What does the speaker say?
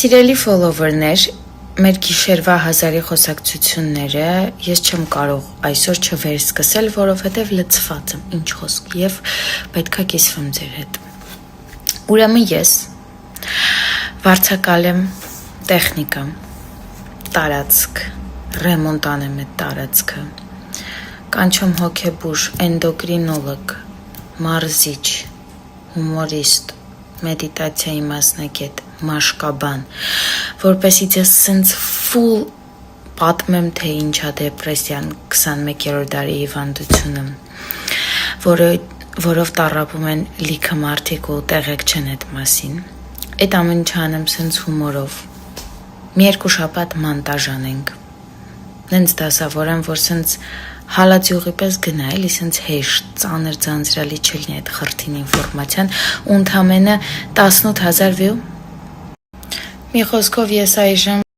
Սիրելի follower-ներ, մեր գիշերվա հազարի խոսակցությունները ես չեմ կարող այսօր չվերսկսել, որովհետև լցված եմ, ինչ խոսք, եւ պետքա կիսվեմ ձեր հետ։ Ուրեմն ես վարձակալ եմ տեխնիկա, տարածք, ռեմոնտ անեմ այդ տարածքը, կանչում հոգեբուժ, էնդոկրինոլոգ, մարզիչ, հումորիստ, մեդիտացիայի մասնագետ, մաշկաբան, որպեսի ձեզ սենց ֆուլ պատմեմ, թե ինչա դեպրեսիան 21-րդ դարի հիվանդությունը, որով տառապում են լիքը մարդիկ ու տեղեկ չեն այդ մասին։ Այդ ամեն ինչ անեմ սենց հումորով։ Մի երկու շաբաթ մանտաժ անենք։ Նենց դասավորեմ, որ սենց հալածյուղի պես գնա, էլի սենց հեշտ, ծանր ձանձրալի չլինի այդ խրթին ինֆորմացիան, ու ընդամենը 18,000 view։ Մի խոսքով ես այժմ